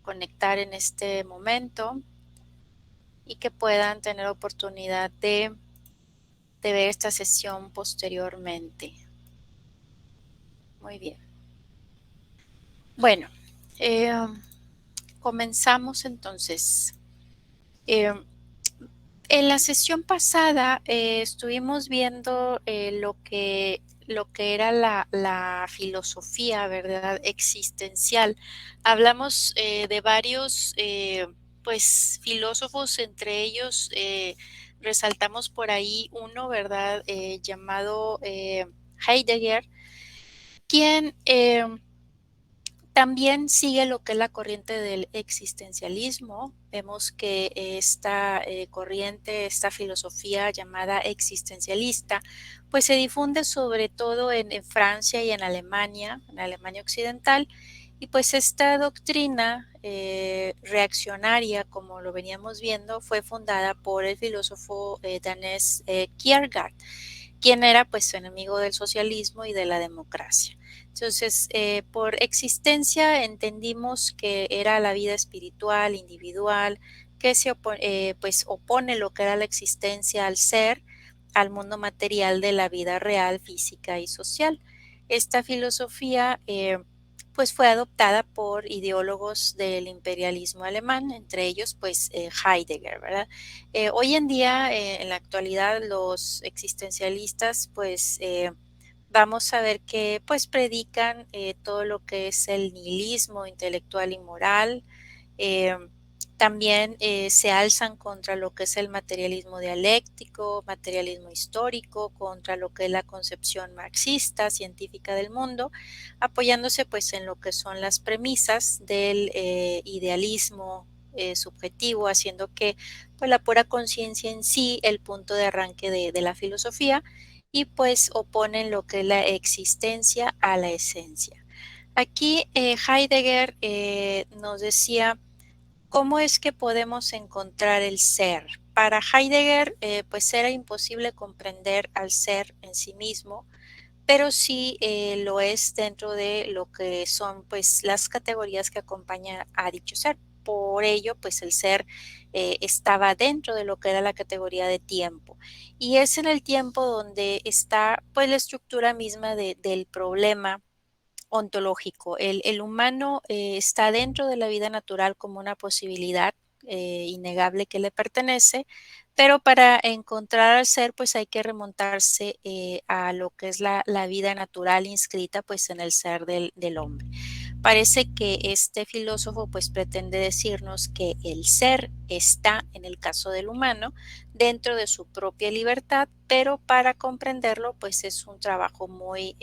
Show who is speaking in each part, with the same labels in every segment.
Speaker 1: conectar en este momento y que puedan tener oportunidad de ver esta sesión posteriormente. Muy bien. Bueno, eh, comenzamos entonces. En la sesión pasada estuvimos viendo lo que era la filosofía, ¿verdad? Existencial. Hablamos de varios pues filósofos, entre ellos resaltamos por ahí uno, ¿verdad? Llamado Heidegger, quien también sigue lo que es la corriente del existencialismo. Vemos que esta corriente, esta filosofía llamada existencialista, pues se difunde sobre todo en Francia y en Alemania occidental, y pues esta doctrina reaccionaria, como lo veníamos viendo, fue fundada por el filósofo danés Kierkegaard, quien era pues enemigo del socialismo y de la democracia. Entonces, por existencia entendimos que era la vida espiritual, individual, que pues opone lo que era la existencia al ser, al mundo material de la vida real, física y social. Esta filosofía pues fue adoptada por ideólogos del imperialismo alemán, entre ellos pues Heidegger, ¿verdad? Hoy en día, en la actualidad, los existencialistas pues vamos a ver que pues predican todo lo que es el nihilismo intelectual y moral. eh, También se alzan contra lo que es el materialismo dialéctico, materialismo histórico, contra lo que es la concepción marxista, científica del mundo, apoyándose pues en lo que son las premisas del idealismo subjetivo, haciendo que pues la pura conciencia en sí el punto de arranque de la filosofía, y pues oponen lo que es la existencia a la esencia. Aquí Heidegger nos decía cómo es que podemos encontrar el ser. Para Heidegger, pues era imposible comprender al ser en sí mismo, pero sí lo es dentro de lo que son pues las categorías que acompañan a dicho ser. Por ello, pues el ser estaba dentro de lo que era la categoría de tiempo. Y es en el tiempo donde está pues la estructura misma del problema ontológico. El humano está dentro de la vida natural como una posibilidad innegable que le pertenece, pero para encontrar al ser, pues hay que remontarse a lo que es la vida natural inscrita pues en el ser del hombre. Parece que este filósofo pues pretende decirnos que el ser está, en el caso del humano, dentro de su propia libertad, pero para comprenderlo pues es un trabajo muy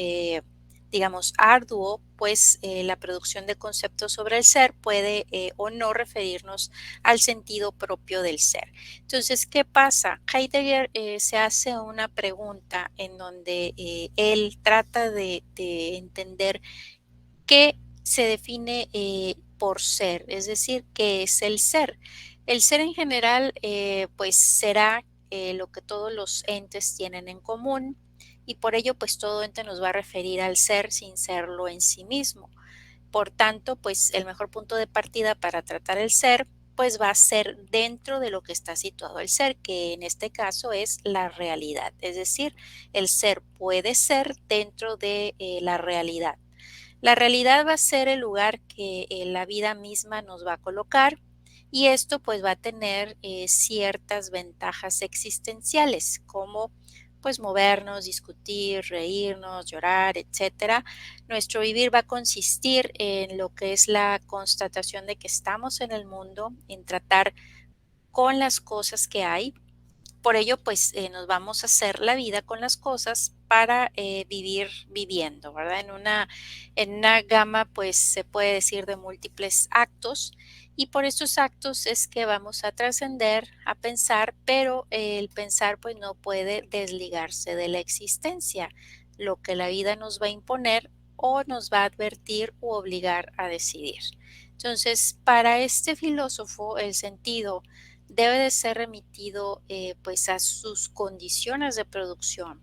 Speaker 1: digamos, arduo, pues la producción de conceptos sobre el ser puede o no referirnos al sentido propio del ser. Entonces, ¿qué pasa? Heidegger se hace una pregunta en donde él trata de entender qué se define por ser, es decir, qué es el ser. El ser en general, pues será lo que todos los entes tienen en común, y por ello, pues todo ente nos va a referir al ser sin serlo en sí mismo. Por tanto, pues el mejor punto de partida para tratar el ser, pues va a ser dentro de lo que está situado el ser, que en este caso es la realidad. Es decir, el ser puede ser dentro de la realidad. La realidad va a ser el lugar que la vida misma nos va a colocar, y esto pues va a tener ciertas ventajas existenciales, como pues movernos, discutir, reírnos, llorar, etcétera. Nuestro vivir va a consistir en lo que es la constatación de que estamos en el mundo, en tratar con las cosas que hay. Por ello, pues nos vamos a hacer la vida con las cosas para vivir viviendo, ¿verdad? En una gama, pues se puede decir de múltiples actos, y por estos actos es que vamos a trascender, a pensar, pero el pensar pues no puede desligarse de la existencia, lo que la vida nos va a imponer o nos va a advertir u obligar a decidir. Entonces, para este filósofo, el sentido debe de ser remitido pues a sus condiciones de producción,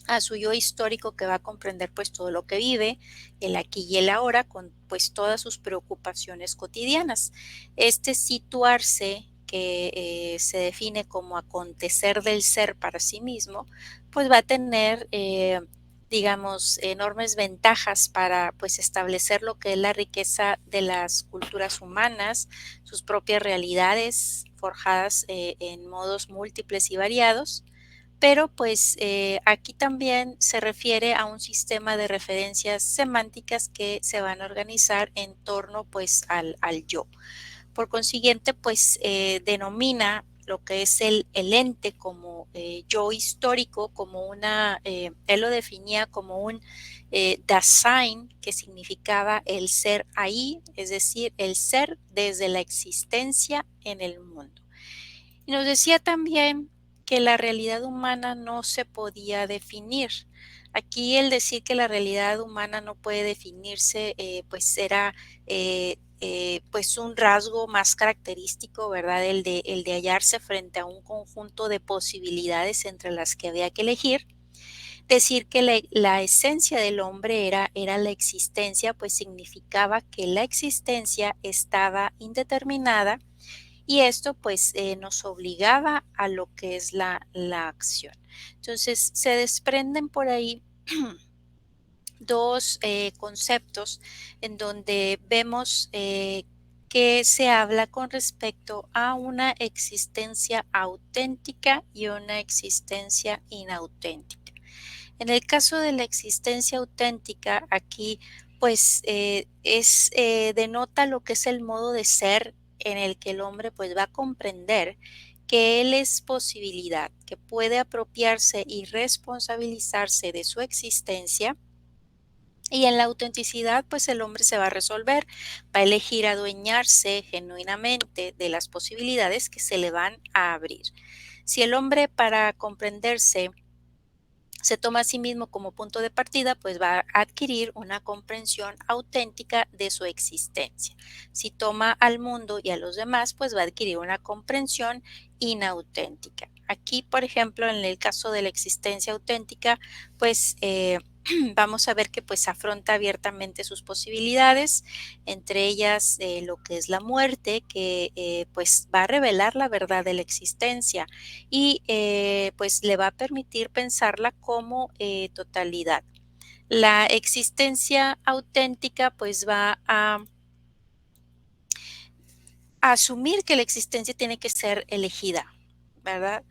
Speaker 1: a su yo histórico que va a comprender pues todo lo que vive, el aquí y el ahora, con pues todas sus preocupaciones cotidianas. Este situarse que se define como acontecer del ser para sí mismo, pues va a tener, digamos, enormes ventajas para pues establecer lo que es la riqueza de las culturas humanas, sus propias realidades forjadas en modos múltiples y variados, pero pues aquí también se refiere a un sistema de referencias semánticas que se van a organizar en torno pues al yo. Por consiguiente, pues denomina lo que es el ente como yo histórico, como una, él lo definía como un Dasein, que significaba el ser ahí, es decir, el ser desde la existencia en el mundo. Y nos decía también que la realidad humana no se podía definir. Aquí el decir que la realidad humana no puede definirse, pues era pues un rasgo más característico, ¿verdad? El de hallarse frente a un conjunto de posibilidades entre las que había que elegir. Decir que la esencia del hombre era la existencia, pues significaba que la existencia estaba indeterminada y esto pues nos obligaba a lo que es la acción. Entonces se desprenden por ahí dos conceptos en donde vemos que se habla con respecto a una existencia auténtica y una existencia inauténtica. En el caso de la existencia auténtica, aquí pues denota lo que es el modo de ser en el que el hombre pues va a comprender que él es posibilidad, que puede apropiarse y responsabilizarse de su existencia, y en la autenticidad, pues el hombre se va a resolver, va a elegir adueñarse genuinamente de las posibilidades que se le van a abrir. Si el hombre, para comprenderse, se toma a sí mismo como punto de partida, pues va a adquirir una comprensión auténtica de su existencia. Si toma al mundo y a los demás, pues va a adquirir una comprensión inauténtica. Aquí, por ejemplo, en el caso de la existencia auténtica, pues vamos a ver que pues afronta abiertamente sus posibilidades, entre ellas lo que es la muerte, que pues va a revelar la verdad de la existencia y pues le va a permitir pensarla como totalidad. La existencia auténtica pues va a asumir que la existencia tiene que ser elegida, ¿verdad?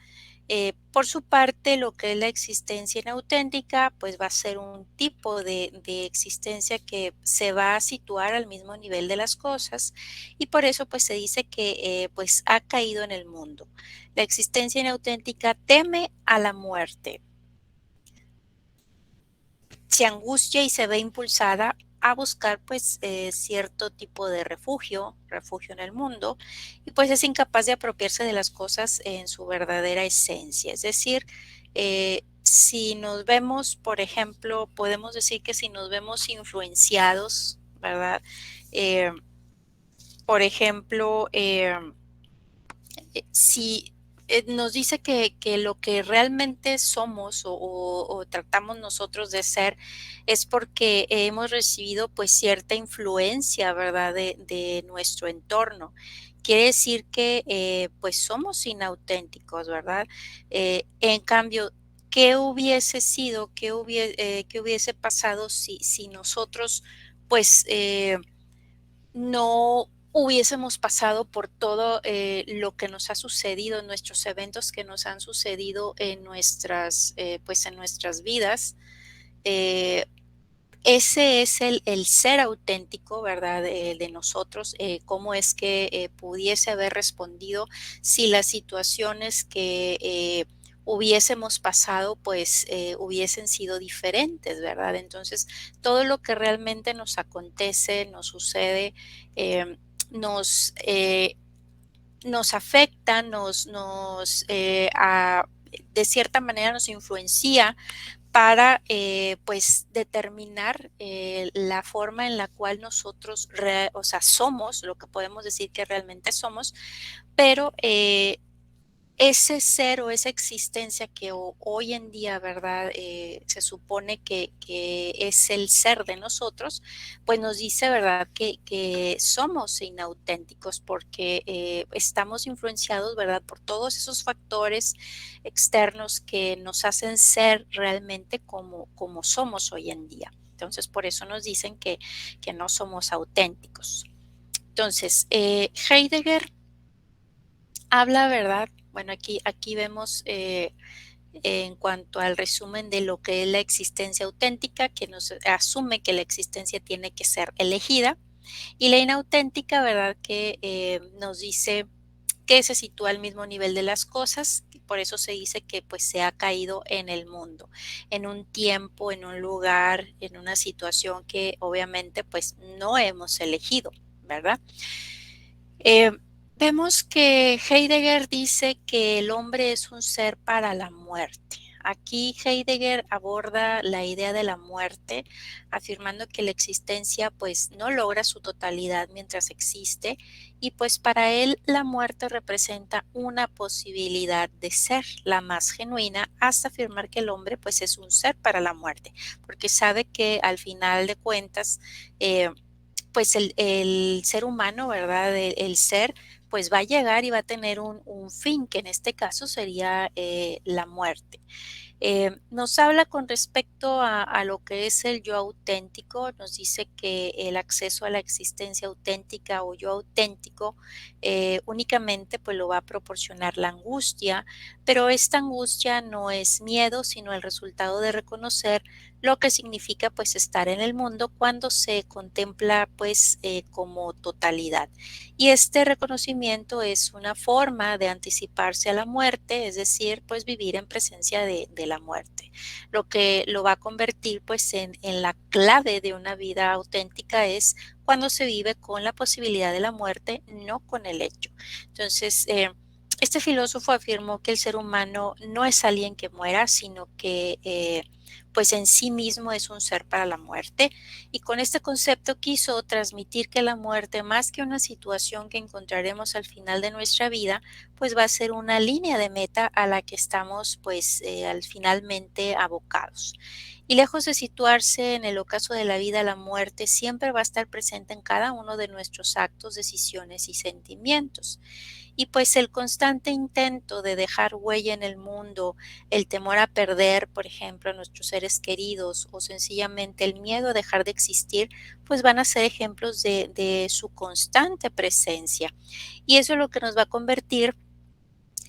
Speaker 1: Por su parte, lo que es la existencia inauténtica, pues va a ser un tipo de existencia que se va a situar al mismo nivel de las cosas y por eso pues se dice que pues ha caído en el mundo. La existencia inauténtica teme a la muerte, se angustia y se ve impulsada a buscar pues cierto tipo de refugio en el mundo, y pues es incapaz de apropiarse de las cosas en su verdadera esencia. Es decir, si nos vemos, por ejemplo, podemos decir que si nos vemos influenciados, ¿verdad? Eh, por ejemplo, si nos dice que lo que realmente somos o tratamos nosotros de ser es porque hemos recibido pues cierta influencia, ¿verdad? De nuestro entorno. Quiere decir que pues somos inauténticos, ¿verdad? En cambio, ¿qué hubiese sido, qué hubiese pasado si nosotros pues no hubiésemos pasado por todo lo que nos ha sucedido, nuestros eventos que nos han sucedido en nuestras, pues en nuestras vidas? Eh, Ese es el ser auténtico, ¿verdad? De nosotros, cómo es que pudiese haber respondido si las situaciones que hubiésemos pasado, pues hubiesen sido diferentes, ¿verdad? Entonces, todo lo que realmente nos acontece, nos sucede, nos, nos afecta, de cierta manera nos influencia para pues determinar la forma en la cual nosotros, o sea, somos lo que podemos decir que realmente somos, pero ese ser o esa existencia que hoy en día, ¿verdad? Se supone que es el ser de nosotros, pues nos dice, ¿verdad? Que somos inauténticos porque estamos influenciados, ¿verdad? Por todos esos factores externos que nos hacen ser realmente como somos hoy en día. Entonces, por eso nos dicen que no somos auténticos. Entonces, Heidegger habla, ¿verdad? Bueno, aquí vemos en cuanto al resumen de lo que es la existencia auténtica, que nos asume que la existencia tiene que ser elegida, y la inauténtica, ¿verdad? Que nos dice que se sitúa al mismo nivel de las cosas, por eso se dice que pues se ha caído en el mundo, en un tiempo, en un lugar, en una situación que obviamente pues no hemos elegido, ¿verdad? Eh, Vemos que Heidegger dice que el hombre es un ser para la muerte. Aquí Heidegger aborda la idea de la muerte, afirmando que la existencia pues no logra su totalidad mientras existe y pues para él la muerte representa una posibilidad de ser la más genuina hasta afirmar que el hombre pues es un ser para la muerte, porque sabe que al final de cuentas pues el ser humano, ¿verdad? El ser, pues va a llegar y va a tener un fin, que en este caso sería la muerte. Nos habla con respecto a lo que es el yo auténtico, nos dice que el acceso a la existencia auténtica o yo auténtico únicamente pues lo va a proporcionar la angustia, pero esta angustia no es miedo, sino el resultado de reconocer lo que significa pues estar en el mundo cuando se contempla pues como totalidad. Y este reconocimiento es una forma de anticiparse a la muerte, es decir, pues vivir en presencia de la muerte. Lo que lo va a convertir pues en la clave de una vida auténtica es cuando se vive con la posibilidad de la muerte, no con el hecho. Entonces, este filósofo afirmó que el ser humano no es alguien que muera, sino que pues en sí mismo es un ser para la muerte. Y con este concepto quiso transmitir que la muerte, más que una situación que encontraremos al final de nuestra vida, pues va a ser una línea de meta a la que estamos pues al finalmente abocados. Y lejos de situarse en el ocaso de la vida, la muerte siempre va a estar presente en cada uno de nuestros actos, decisiones y sentimientos. Y pues el constante intento de dejar huella en el mundo, el temor a perder, por ejemplo, a nuestros seres queridos o sencillamente el miedo a dejar de existir, pues van a ser ejemplos de su constante presencia. Y eso es lo que nos va a convertir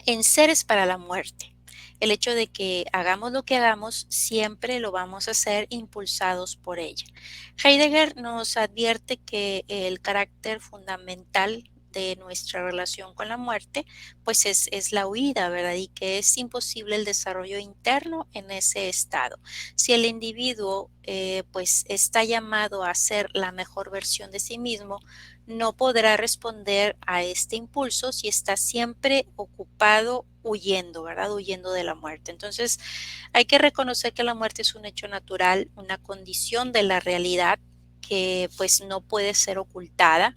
Speaker 1: en seres para la muerte. El hecho de que hagamos lo que hagamos, siempre lo vamos a hacer impulsados por ella. Heidegger nos advierte que el carácter fundamental de nuestra relación con la muerte, pues es la huida, ¿verdad? Y que es imposible el desarrollo interno en ese estado. Si el individuo, pues, está llamado a ser la mejor versión de sí mismo, no podrá responder a este impulso si está siempre ocupado huyendo, ¿verdad? Huyendo de la muerte. Entonces, hay que reconocer que la muerte es un hecho natural, una condición de la realidad que pues no puede ser ocultada.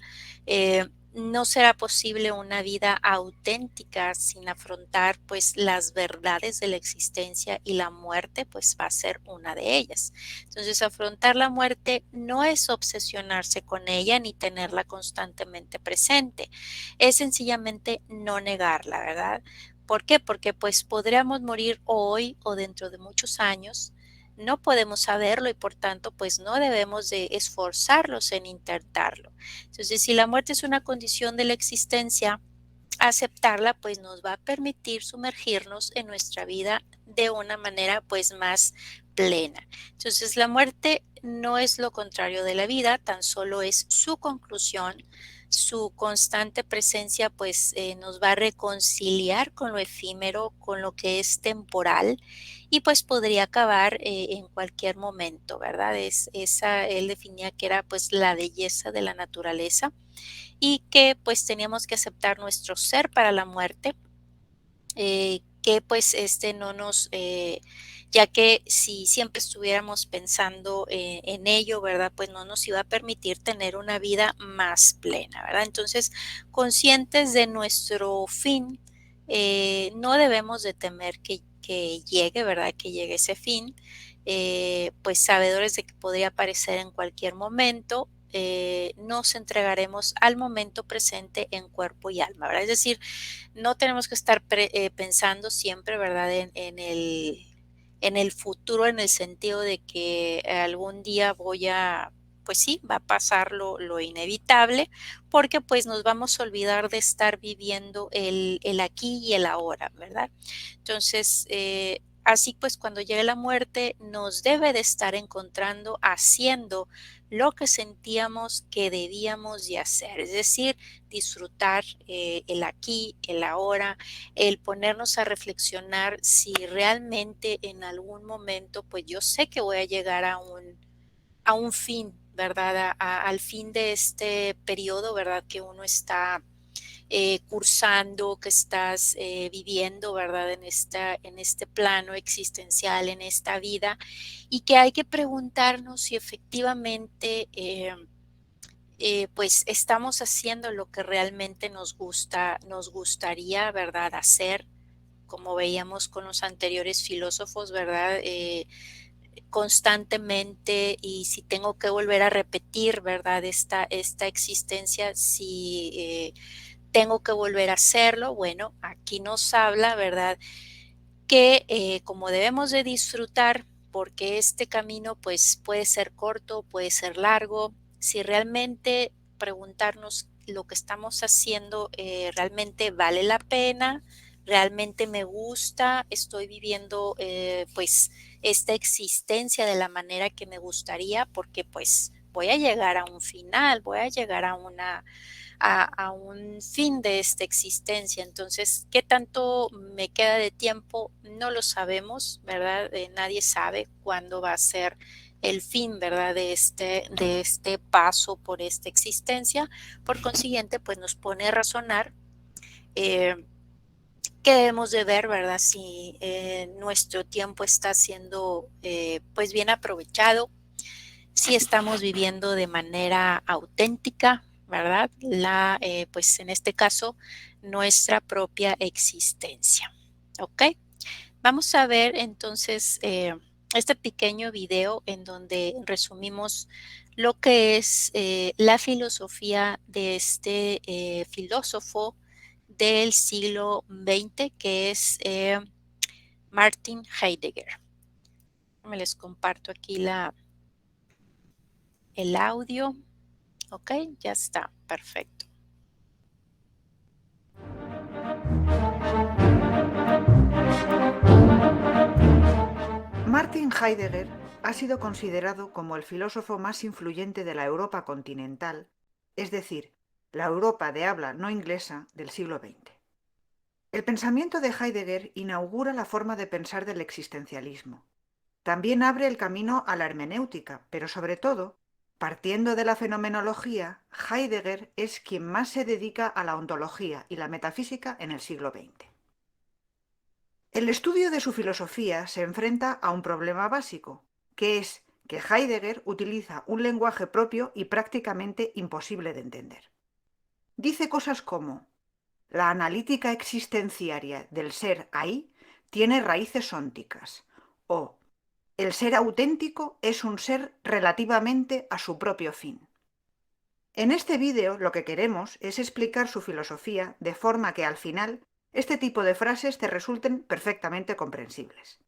Speaker 1: No será posible una vida auténtica sin afrontar pues las verdades de la existencia y la muerte pues va a ser una de ellas. Entonces afrontar la muerte no es obsesionarse con ella ni tenerla constantemente presente, es sencillamente no negarla, ¿verdad? ¿Por qué? Porque pues podríamos morir hoy o dentro de muchos años, no podemos saberlo y por tanto pues no debemos de esforzarlos en intentarlo. Entonces, si la muerte es una condición de la existencia, aceptarla pues nos va a permitir sumergirnos en nuestra vida de una manera pues más plena. Entonces, la muerte no es lo contrario de la vida, tan solo es su conclusión. Su constante presencia pues nos va a reconciliar con lo efímero, con lo que es temporal y pues podría acabar en cualquier momento, ¿verdad? Esa, él definía que era pues la belleza de la naturaleza y que pues teníamos que aceptar nuestro ser para la muerte, que pues no nos, ya que si siempre estuviéramos pensando en ello, ¿verdad? Pues no nos iba a permitir tener una vida más plena, ¿verdad? Entonces, conscientes de nuestro fin, no debemos de temer que llegue, ¿verdad? Que llegue ese fin, pues sabedores de que podría aparecer en cualquier momento. Nos entregaremos al momento presente en cuerpo y alma, ¿verdad? Es decir, no tenemos que estar pensando siempre, ¿verdad? En el futuro, en el sentido de que algún día pues sí, va a pasar lo inevitable, porque pues nos vamos a olvidar de estar viviendo el aquí y el ahora, ¿verdad? Entonces, así pues cuando llegue la muerte nos debe de estar encontrando haciendo lo que sentíamos que debíamos de hacer, es decir, disfrutar el aquí, el ahora, el ponernos a reflexionar si realmente en algún momento, pues yo sé que voy a llegar a un fin, ¿verdad? Al fin de este periodo, ¿verdad? Que uno está cursando, que estás viviendo, ¿verdad? En este plano existencial, en esta vida, y que hay que preguntarnos si efectivamente pues estamos haciendo lo que realmente nos gustaría, ¿verdad? Hacer, como veíamos con los anteriores filósofos, ¿verdad? Constantemente, y si tengo que volver a repetir, ¿verdad? Esta existencia, si tengo que volver a hacerlo, bueno, aquí nos habla, ¿verdad? Que como debemos de disfrutar, porque este camino pues puede ser corto, puede ser largo, si realmente preguntarnos lo que estamos haciendo realmente vale la pena, realmente me gusta, estoy viviendo pues esta existencia de la manera que me gustaría, porque pues voy a llegar a un final, voy a llegar a un fin de esta existencia. Entonces, ¿qué tanto me queda de tiempo? No lo sabemos, ¿verdad? Nadie sabe cuándo va a ser el fin, ¿verdad? De este paso por esta existencia. Por consiguiente, pues nos pone a razonar eh, qué debemos de ver, ¿verdad? Si nuestro tiempo está siendo pues bien aprovechado, si estamos viviendo de manera auténtica, ¿verdad? Pues en este caso, nuestra propia existencia. ¿Ok? Vamos a ver entonces este pequeño video en donde resumimos lo que es la filosofía de este filósofo del siglo XX, que es Martin Heidegger. Me les comparto aquí el audio. Ok, ya está, perfecto.
Speaker 2: Martin Heidegger ha sido considerado como el filósofo más influyente de la Europa continental, es decir, la Europa de habla no inglesa del siglo XX. El pensamiento de Heidegger inaugura la forma de pensar del existencialismo. También abre el camino a la hermenéutica, pero sobre todo, partiendo de la fenomenología, Heidegger es quien más se dedica a la ontología y la metafísica en el siglo XX. El estudio de su filosofía se enfrenta a un problema básico, que es que Heidegger utiliza un lenguaje propio y prácticamente imposible de entender. Dice cosas como: la analítica existenciaria del ser ahí tiene raíces ónticas, o el ser auténtico es un ser relativamente a su propio fin. En este vídeo lo que queremos es explicar su filosofía de forma que al final este tipo de frases te resulten perfectamente comprensibles.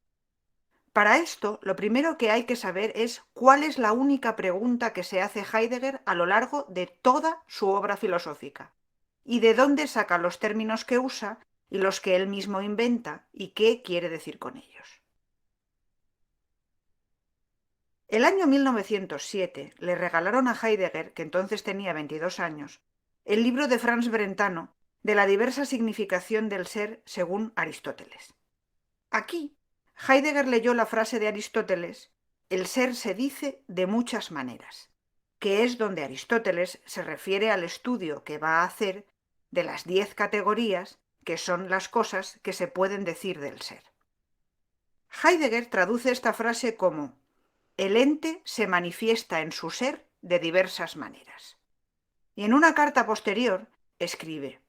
Speaker 2: Para esto, lo primero que hay que saber es cuál es la única pregunta que se hace Heidegger a lo largo de toda su obra filosófica, y de dónde saca los términos que usa y los que él mismo inventa y qué quiere decir con ellos. El año 1907 le regalaron a Heidegger, que entonces tenía 22 años, el libro de Franz Brentano de la diversa significación del ser según Aristóteles. Aquí, Heidegger leyó la frase de Aristóteles: el ser se dice de muchas maneras, que es donde Aristóteles se refiere al estudio que va a hacer de las 10 categorías que son las cosas que se pueden decir del ser. Heidegger traduce esta frase como: el ente se manifiesta en su ser de diversas maneras. Y en una carta posterior escribe: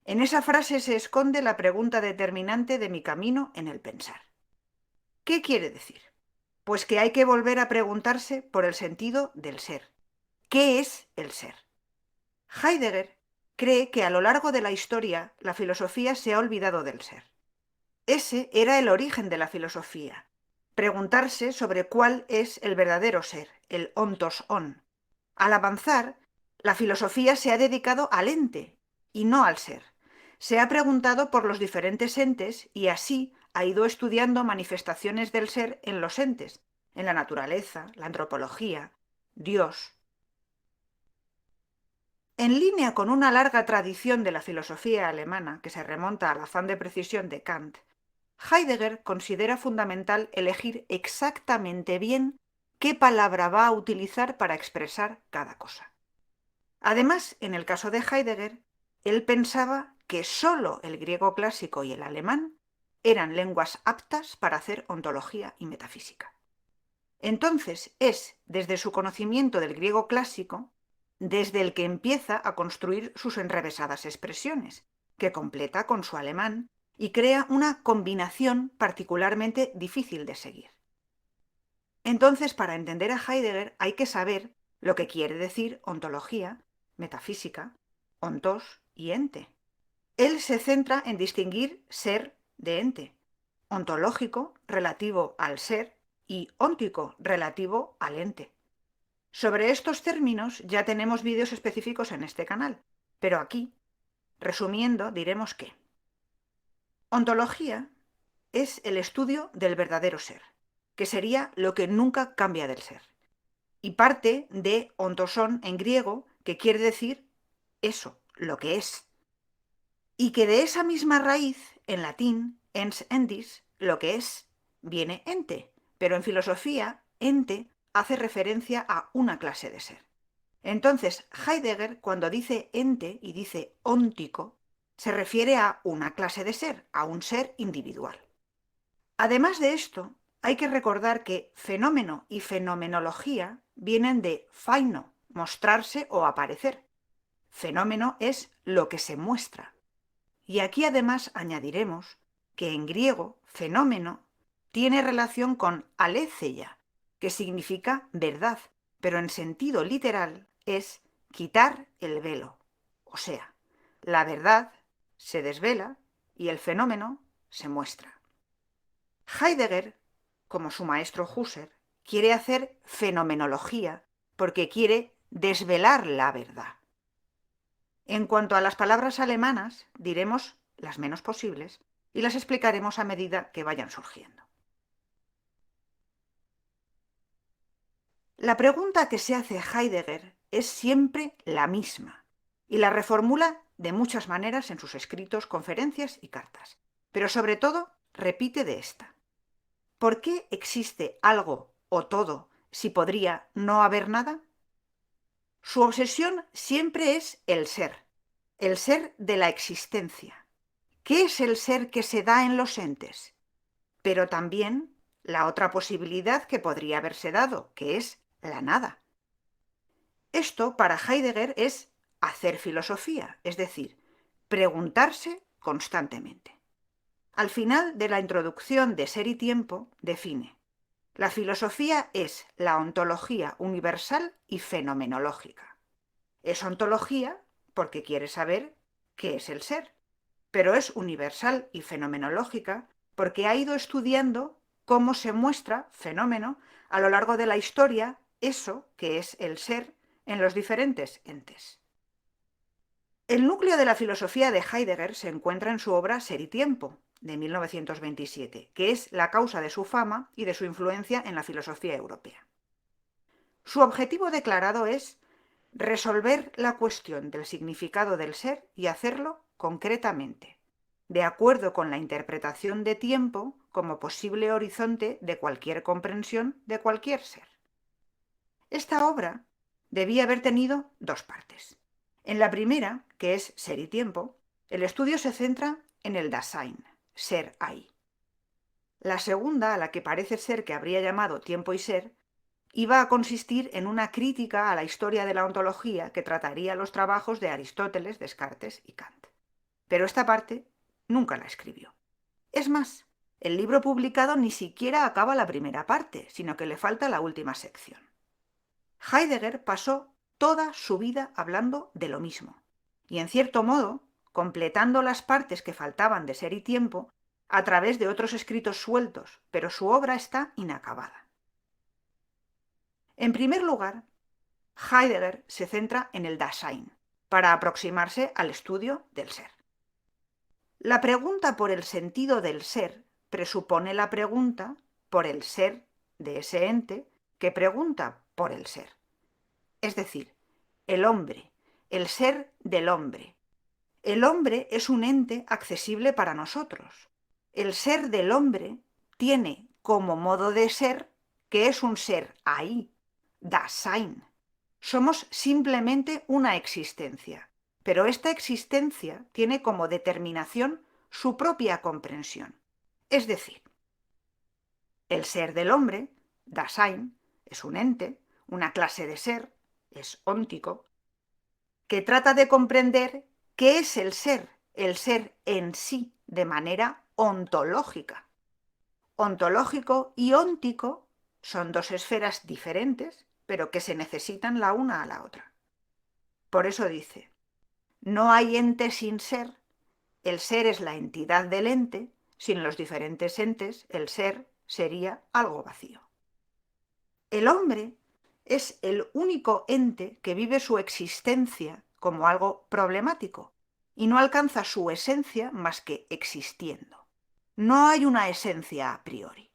Speaker 2: En esa frase se esconde la pregunta determinante de mi camino en el pensar. ¿Qué quiere decir? Pues que hay que volver a preguntarse por el sentido del ser. ¿Qué es el ser? Heidegger cree que a lo largo de la historia la filosofía se ha olvidado del ser. Ese era el origen de la filosofía, preguntarse sobre cuál es el verdadero ser, el ontos on. Al avanzar, la filosofía se ha dedicado al ente y no al ser. Se ha preguntado por los diferentes entes y así ha ido estudiando manifestaciones del ser en los entes, en la naturaleza, la antropología, Dios. En línea con una larga tradición de la filosofía alemana que se remonta al afán de precisión de Kant, Heidegger considera fundamental elegir exactamente bien qué palabra va a utilizar para expresar cada cosa. Además, en el caso de Heidegger, él pensaba que sólo el griego clásico y el alemán eran lenguas aptas para hacer ontología y metafísica. Entonces es desde su conocimiento del griego clásico desde el que empieza a construir sus enrevesadas expresiones, que completa con su alemán y crea una combinación particularmente difícil de seguir. Entonces, para entender a Heidegger hay que saber lo que quiere decir ontología, metafísica, ontos y ente. Él se centra en distinguir ser de ente, ontológico relativo al ser y óntico relativo al ente. Sobre estos términos ya tenemos vídeos específicos en este canal, pero aquí, resumiendo, diremos que ontología es el estudio del verdadero ser, que sería lo que nunca cambia del ser, y parte de ontosón en griego, que quiere decir eso, lo que es, y que de esa misma raíz, en latín, ens endis, lo que es, viene ente, pero en filosofía, ente hace referencia a una clase de ser. Entonces, Heidegger, cuando dice ente y dice óntico, se refiere a una clase de ser, a un ser individual. Además de esto, hay que recordar que fenómeno y fenomenología vienen de faino, mostrarse o aparecer. Fenómeno es lo que se muestra. Y aquí además añadiremos que en griego fenómeno tiene relación con aletheia, que significa verdad, pero en sentido literal es quitar el velo. O sea, la verdad se desvela y el fenómeno se muestra. Heidegger, como su maestro Husserl, quiere hacer fenomenología porque quiere desvelar la verdad. En cuanto a las palabras alemanas, diremos las menos posibles y las explicaremos a medida que vayan surgiendo. La pregunta que se hace Heidegger es siempre la misma y la reformula de muchas maneras en sus escritos, conferencias y cartas, pero sobre todo repite de esta. ¿Por qué existe algo o todo si podría no haber nada? Su obsesión siempre es el ser de la existencia. ¿Qué es el ser que se da en los entes? Pero también la otra posibilidad que podría haberse dado, que es la nada. Esto para Heidegger es hacer filosofía, es decir, preguntarse constantemente. Al final de la introducción de Ser y Tiempo define: la filosofía es la ontología universal y fenomenológica. Es ontología porque quiere saber qué es el ser, pero es universal y fenomenológica porque ha ido estudiando cómo se muestra fenómeno a lo largo de la historia, eso que es el ser en los diferentes entes. El núcleo de la filosofía de Heidegger se encuentra en su obra Ser y Tiempo, de 1927, que es la causa de su fama y de su influencia en la filosofía europea. Su objetivo declarado es resolver la cuestión del significado del ser y hacerlo concretamente, de acuerdo con la interpretación de tiempo como posible horizonte de cualquier comprensión de cualquier ser. Esta obra debía haber tenido dos partes. En la primera, que es Ser y Tiempo, el estudio se centra en el Dasein, ser ahí. La segunda, a la que parece ser que habría llamado Tiempo y Ser, iba a consistir en una crítica a la historia de la ontología que trataría los trabajos de Aristóteles, Descartes y Kant. pero esta parte nunca la escribió. Es más, el libro publicado ni siquiera acaba la primera parte, sino que le falta la última sección. Heidegger pasó toda su vida hablando de lo mismo, y en cierto modo, completando las partes que faltaban de Ser y Tiempo a través de otros escritos sueltos, pero su obra está inacabada. En primer lugar, Heidegger se centra en el Dasein, para aproximarse al estudio del ser. La pregunta por el sentido del ser presupone la pregunta por el ser de ese ente que pregunta por el ser. Es decir, el hombre, el ser del hombre. El hombre es un ente accesible para nosotros. El ser del hombre tiene como modo de ser que es un ser ahí, Dasein. Somos simplemente una existencia, pero esta existencia tiene como determinación su propia comprensión. Es decir, el ser del hombre, Dasein, es un ente, una clase de ser, es óntico, que trata de comprender qué es el ser en sí, de manera ontológica. Ontológico y óntico son dos esferas diferentes, pero que se necesitan la una a la otra. Por eso dice, no hay ente sin ser, el ser es la entidad del ente, sin los diferentes entes el ser sería algo vacío. El hombre es el único ente que vive su existencia como algo problemático y no alcanza su esencia más que existiendo. No hay una esencia a priori.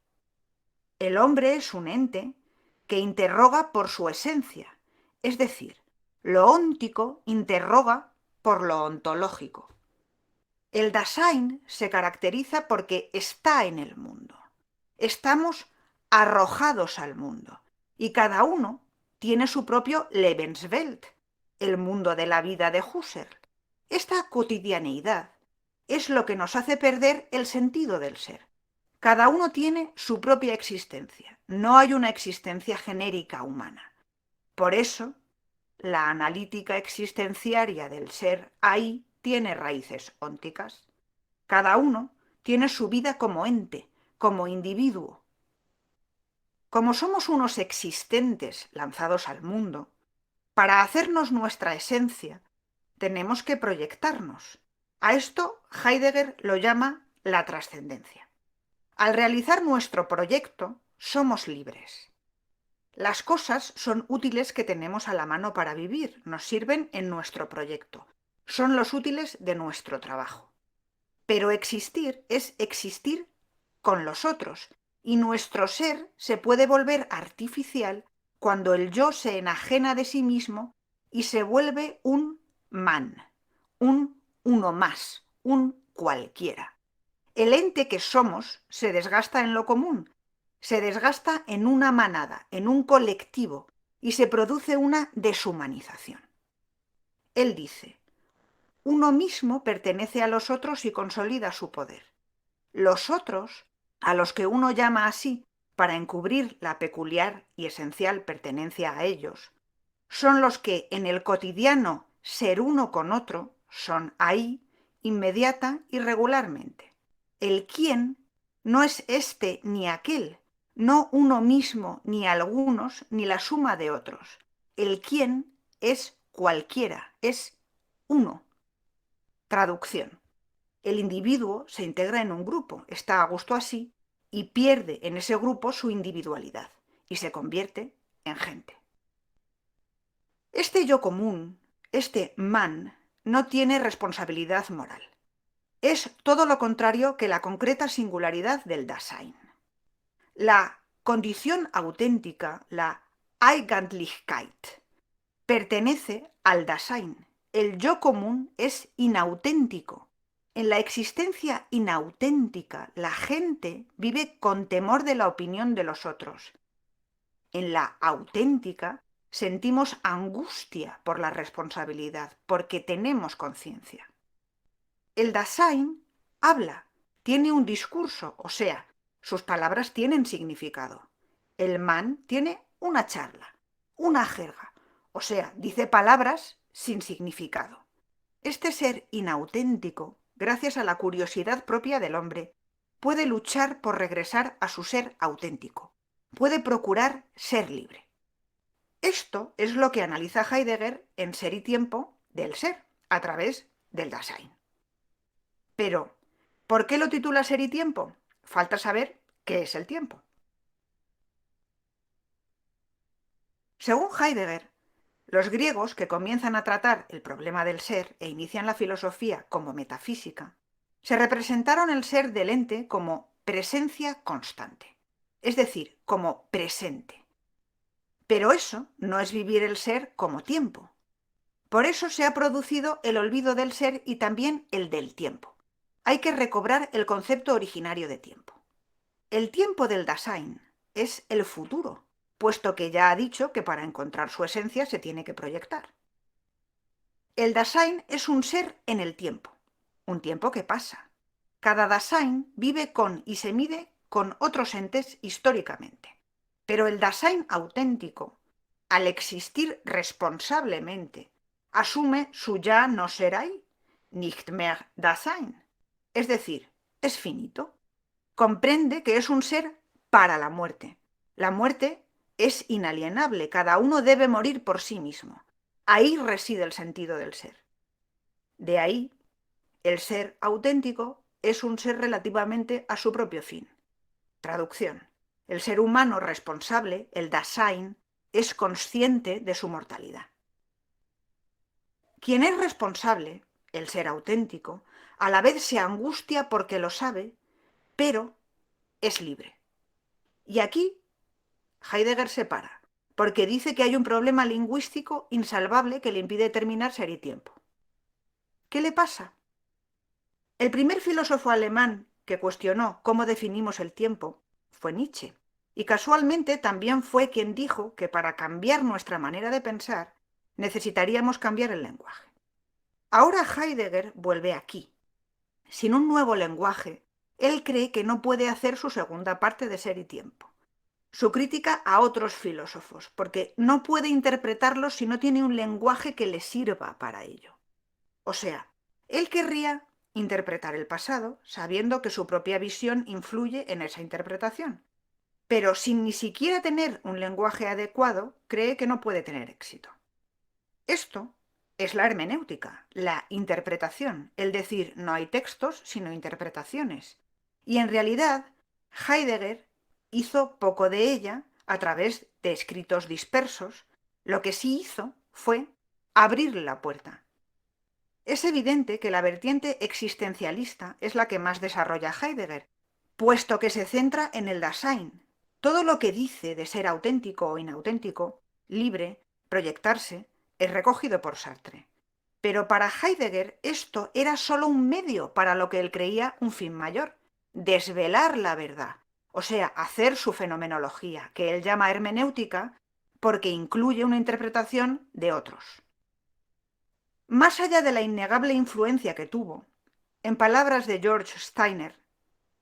Speaker 2: El hombre es un ente que interroga por su esencia, es decir, lo óntico interroga por lo ontológico. El Dasein se caracteriza porque está en el mundo. Estamos arrojados al mundo y cada uno tiene su propio Lebenswelt, el mundo de la vida de Husserl. Esta cotidianeidad es lo que nos hace perder el sentido del ser. Cada uno tiene su propia existencia. No hay una existencia genérica humana. Por eso, la analítica existenciaria del ser ahí tiene raíces ónticas. Cada uno tiene su vida como ente, como individuo. Como somos unos existentes lanzados al mundo, para hacernos nuestra esencia, tenemos que proyectarnos. A esto Heidegger lo llama la trascendencia. Al realizar nuestro proyecto, somos libres. Las cosas son útiles que tenemos a la mano para vivir, nos sirven en nuestro proyecto, son los útiles de nuestro trabajo. Pero existir es existir con los otros, y nuestro ser se puede volver artificial cuando el yo se enajena de sí mismo y se vuelve un man, un uno más, un cualquiera. El ente que somos se desgasta en lo común, se desgasta en una manada, en un colectivo, y se produce una deshumanización. Él dice, uno mismo pertenece a los otros y consolida su poder. Los otros, a los que uno llama así para encubrir la peculiar y esencial pertenencia a ellos, son los que en el cotidiano ser uno con otro son ahí, inmediata y regularmente. El quién no es este ni aquel, no uno mismo ni algunos ni la suma de otros. El quién es cualquiera, es uno. Traducción. El individuo se integra en un grupo, está a gusto así y pierde en ese grupo su individualidad y se convierte en gente. Este yo común, este man, no tiene responsabilidad moral. Es todo lo contrario que la concreta singularidad del Dasein. La condición auténtica, la Eigentlichkeit, pertenece al Dasein. El yo común es inauténtico. En la existencia inauténtica, la gente vive con temor de la opinión de los otros. En la auténtica, sentimos angustia por la responsabilidad, porque tenemos conciencia. El Dasein habla, tiene un discurso, o sea, sus palabras tienen significado. El man tiene una charla, una jerga, o sea, dice palabras sin significado. Este ser inauténtico gracias a la curiosidad propia del hombre, puede luchar por regresar a su ser auténtico, puede procurar ser libre. Esto es lo que analiza Heidegger en Ser y Tiempo del ser, a través del Dasein. Pero, ¿por qué lo titula Ser y Tiempo? Falta saber qué es el tiempo. Según Heidegger, los griegos, que comienzan a tratar el problema del ser e inician la filosofía como metafísica, se representaron el ser del ente como presencia constante, es decir, como presente. Pero eso no es vivir el ser como tiempo. Por eso se ha producido el olvido del ser y también el del tiempo. Hay que recobrar el concepto originario de tiempo. El tiempo del Dasein es el futuro, puesto que ya ha dicho que para encontrar su esencia se tiene que proyectar. El Dasein es un ser en el tiempo, un tiempo que pasa. Cada Dasein vive con y se mide con otros entes históricamente. Pero el Dasein auténtico, al existir responsablemente, asume su ya no ser ahí, nicht mehr Dasein. Es decir, es finito. Comprende que es un ser para la muerte. La muerte es inalienable, cada uno debe morir por sí mismo. Ahí reside el sentido del ser. De ahí, el ser auténtico es un ser relativamente a su propio fin. Traducción. El ser humano responsable, el Dasein, es consciente de su mortalidad. Quien es responsable, el ser auténtico, a la vez se angustia porque lo sabe, pero es libre. Y aquí Heidegger se para, porque dice que hay un problema lingüístico insalvable que le impide terminar Ser y Tiempo. ¿Qué le pasa? El primer filósofo alemán que cuestionó cómo definimos el tiempo fue Nietzsche, y casualmente también fue quien dijo que para cambiar nuestra manera de pensar necesitaríamos cambiar el lenguaje. Ahora Heidegger vuelve aquí. Sin un nuevo lenguaje, él cree que no puede hacer su segunda parte de Ser y Tiempo. Su crítica a otros filósofos, porque no puede interpretarlos si no tiene un lenguaje que le sirva para ello. O sea, él querría interpretar el pasado sabiendo que su propia visión influye en esa interpretación, pero sin ni siquiera tener un lenguaje adecuado, cree que no puede tener éxito. Esto es la hermenéutica, la interpretación, el decir no hay textos sino interpretaciones. Y en realidad, Heidegger hizo poco de ella a través de escritos dispersos. Lo que sí hizo fue abrirle la puerta. Es evidente que la vertiente existencialista es la que más desarrolla Heidegger, puesto que se centra en el Dasein. Todo lo que dice de ser auténtico o inauténtico, libre, proyectarse, es recogido por Sartre. Pero para Heidegger esto era solo un medio para lo que él creía un fin mayor, desvelar la verdad, o sea, hacer su fenomenología, que él llama hermenéutica, porque incluye una interpretación de otros. Más allá de la innegable influencia que tuvo, en palabras de George Steiner,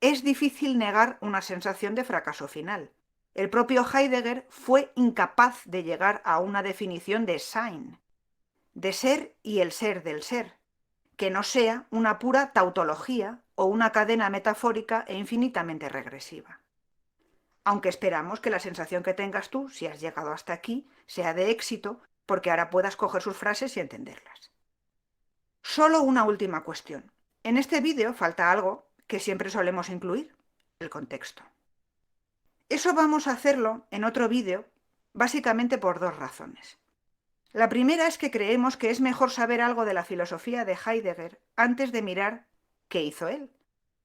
Speaker 2: es difícil negar una sensación de fracaso final. El propio Heidegger fue incapaz de llegar a una definición de Sein, de ser y el ser del ser, que no sea una pura tautología o una cadena metafórica e infinitamente regresiva. Aunque esperamos que la sensación que tengas tú, si has llegado hasta aquí, sea de éxito, porque ahora puedas coger sus frases y entenderlas. Solo una última cuestión. En este vídeo falta algo que siempre solemos incluir, el contexto. Eso vamos a hacerlo en otro vídeo, básicamente por dos razones. La primera es que creemos que es mejor saber algo de la filosofía de Heidegger antes de mirar qué hizo él,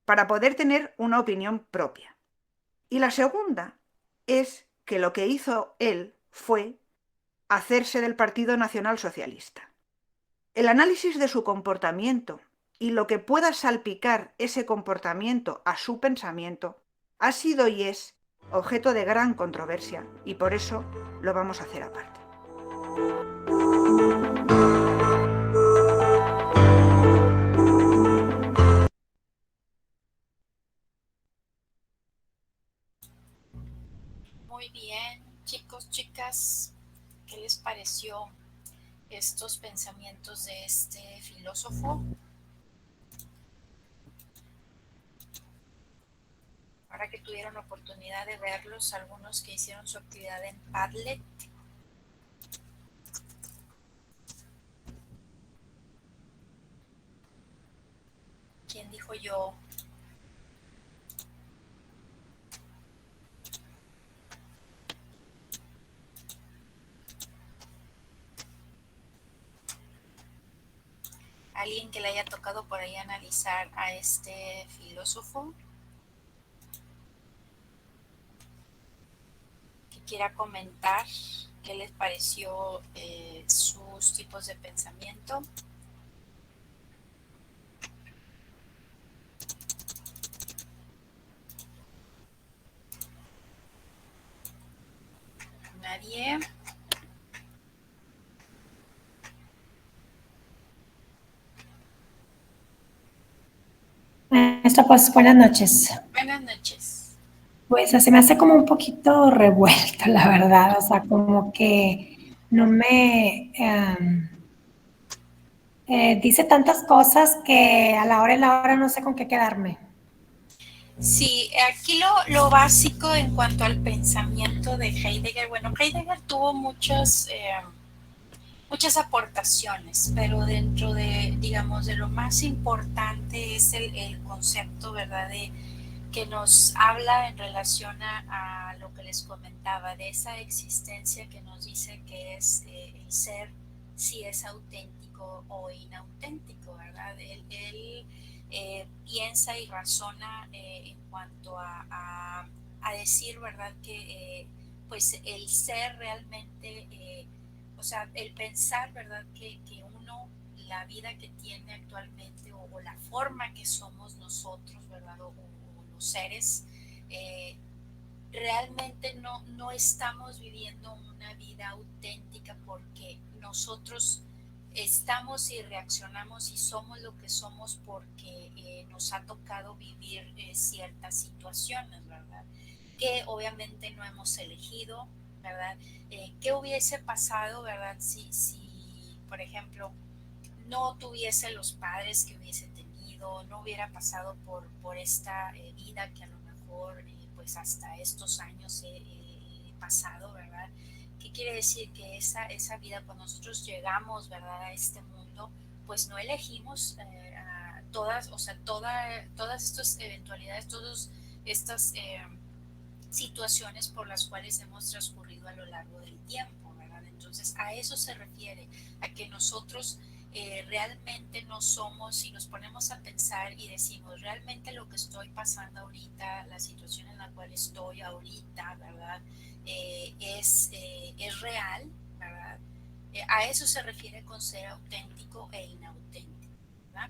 Speaker 2: para poder tener una opinión propia. Y la segunda es que lo que hizo él fue hacerse del Partido Nacional Socialista. El análisis de su comportamiento y lo que pueda salpicar ese comportamiento a su pensamiento ha sido y es objeto de gran controversia y por eso lo vamos a hacer aparte.
Speaker 1: Muy bien, chicos, chicas, ¿qué les pareció estos pensamientos de este filósofo? ahora que tuvieron la oportunidad de verlos, algunos que hicieron su actividad en Padlet. ¿Quién dijo yo? ¿Alguien que le haya tocado por ahí analizar a este filósofo? Que quiera comentar qué les pareció sus tipos de pensamiento. Nadie.
Speaker 3: Maestra, pues buenas noches.
Speaker 1: Buenas noches.
Speaker 3: Pues se me hace como un poquito revuelto, la verdad, o sea, como que no me dice tantas cosas que a la hora y la hora no sé con qué quedarme.
Speaker 1: Sí, aquí lo básico en cuanto al pensamiento de Heidegger, bueno, Heidegger tuvo muchas aportaciones, pero dentro de, digamos, de lo más importante es el concepto, ¿verdad?, de que nos habla en relación a lo que les comentaba, de esa existencia que nos dice que es el ser, si es auténtico o inauténtico, ¿verdad? Él piensa y razona en cuanto a decir, ¿verdad?, que pues el ser realmente, o sea, el pensar, ¿verdad?, que uno, la vida que tiene actualmente o la forma que somos nosotros, ¿verdad?, o los seres, realmente no estamos viviendo una vida auténtica porque nosotros estamos y reaccionamos y somos lo que somos porque nos ha tocado vivir ciertas situaciones, ¿verdad? Que obviamente no hemos elegido, ¿verdad? ¿Qué hubiese pasado, ¿verdad? Si, por ejemplo, no tuviese los padres que hubiese tenido, no hubiera pasado por esta vida que a lo mejor pues hasta estos años he pasado, ¿verdad? ¿Qué quiere decir? Que esa vida, cuando nosotros llegamos, ¿verdad?, a este mundo, pues no elegimos a todas, o sea, todas estas eventualidades, todas estas situaciones por las cuales hemos transcurrido a lo largo del tiempo, ¿verdad? Entonces, a eso se refiere, a que nosotros realmente no somos, si nos ponemos a pensar y decimos, realmente lo que estoy pasando ahorita, la situación en la cual estoy ahorita, ¿verdad? Es real, ¿verdad? A eso se refiere con ser auténtico e inauténtico, ¿verdad?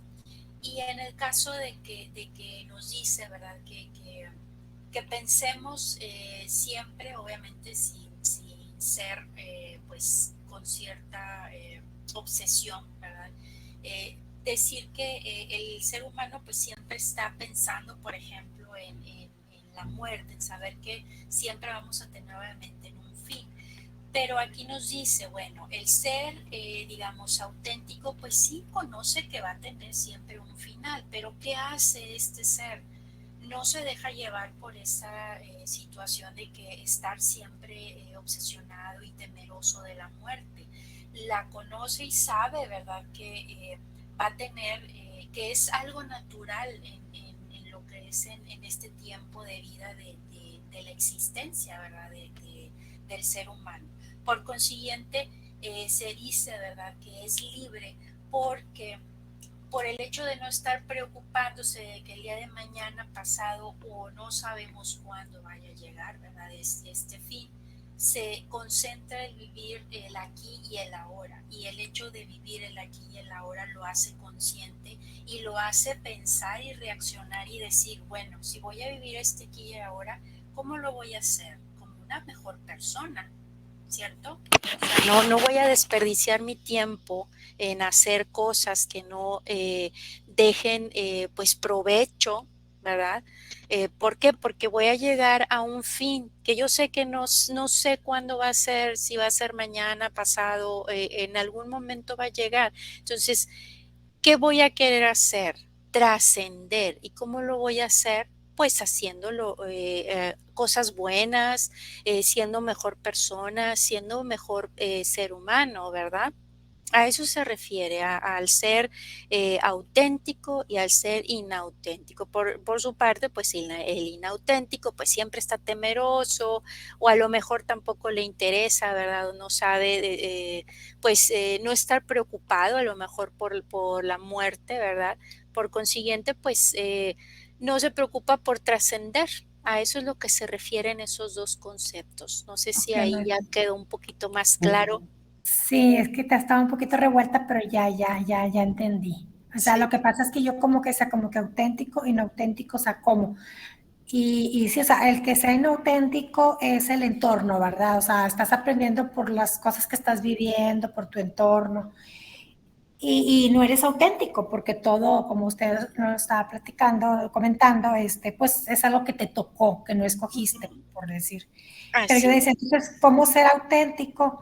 Speaker 1: Y en el caso de que nos dice, ¿verdad?, que pensemos siempre, obviamente, sin ser, pues, con cierta obsesión, ¿verdad? Decir que el ser humano, pues, siempre está pensando, por ejemplo, en la muerte, en saber que siempre vamos a tener, obviamente, en un fin. Pero aquí nos dice, bueno, el ser, digamos, auténtico, pues sí conoce que va a tener siempre un final, pero ¿qué hace este ser? No se deja llevar por esa situación de que estar siempre obsesionado y temeroso de la muerte. La conoce y sabe, ¿verdad?, que va a tener, que es algo natural en lo que es en este tiempo de vida de la existencia, ¿verdad?, del ser humano. Por consiguiente, se dice, ¿verdad?, que es libre porque por el hecho de no estar preocupándose de que el día de mañana pasado o no sabemos cuándo vaya a llegar, ¿verdad?, este fin, se concentra en vivir el aquí y el ahora. Y el hecho de vivir el aquí y el ahora lo hace consciente y lo hace pensar y reaccionar y decir, bueno, si voy a vivir este aquí y ahora, ¿cómo lo voy a hacer? Como una mejor persona, ¿cierto? O sea, no voy a desperdiciar mi tiempo en hacer cosas que no dejen pues provecho, ¿verdad? ¿Por qué? Porque voy a llegar a un fin que yo sé que no sé cuándo va a ser, si va a ser mañana, pasado, en algún momento va a llegar. Entonces, ¿qué voy a querer hacer? Trascender. ¿Y cómo lo voy a hacer? pues haciéndolo, cosas buenas, siendo mejor persona, siendo mejor ser humano, ¿verdad? A eso se refiere, al ser auténtico y al ser inauténtico. Por su parte, pues el inauténtico pues siempre está temeroso o a lo mejor tampoco le interesa, ¿verdad? No sabe, pues no estar preocupado a lo mejor por la muerte, ¿verdad? Por consiguiente, pues no se preocupa por trascender. A eso es lo que se refieren esos dos conceptos. No sé si
Speaker 3: Ok, no,
Speaker 1: ahí ya quedó un poquito más claro.
Speaker 3: sí, es que te estaba un poquito revuelta, pero ya entendí. O sea,
Speaker 1: Sí.
Speaker 3: lo que pasa es que yo como que sea como que auténtico, inauténtico, o sea, ¿cómo? Y sí, o sea, el que sea inauténtico es el entorno, ¿verdad? O sea, estás aprendiendo por las cosas que estás viviendo, por tu entorno, y no eres auténtico, porque todo, como usted nos estaba platicando, comentando, pues es algo que te tocó, que no escogiste,
Speaker 1: Ujú.
Speaker 3: por decir. Pero yo
Speaker 1: Así
Speaker 3: decía, entonces, ¿cómo ser auténtico?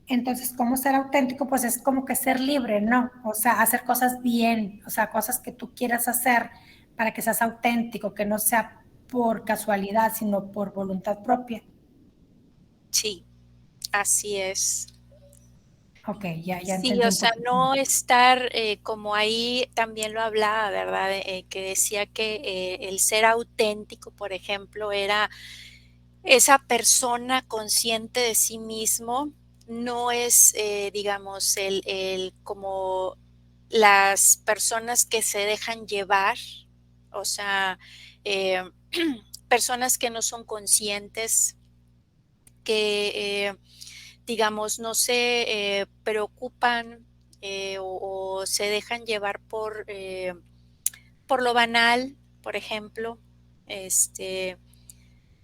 Speaker 3: Entonces, ¿cómo ser auténtico? Pues es como que ser libre, ¿no? O sea, hacer cosas bien, o sea, cosas que tú quieras hacer para que seas auténtico, que no sea por casualidad, sino por voluntad propia.
Speaker 1: sí, así es.
Speaker 3: Ok, ya
Speaker 1: Sí,
Speaker 3: entendí
Speaker 1: o
Speaker 3: un
Speaker 1: sea,
Speaker 3: poquito.
Speaker 1: no estar como ahí también lo hablaba, ¿verdad? Que decía que el ser auténtico, por ejemplo, era esa persona consciente de sí mismo, no es, digamos, el como las personas que se dejan llevar, o sea, eh, personas que no son conscientes, que digamos, no se preocupan o se dejan llevar por lo banal, por ejemplo, este,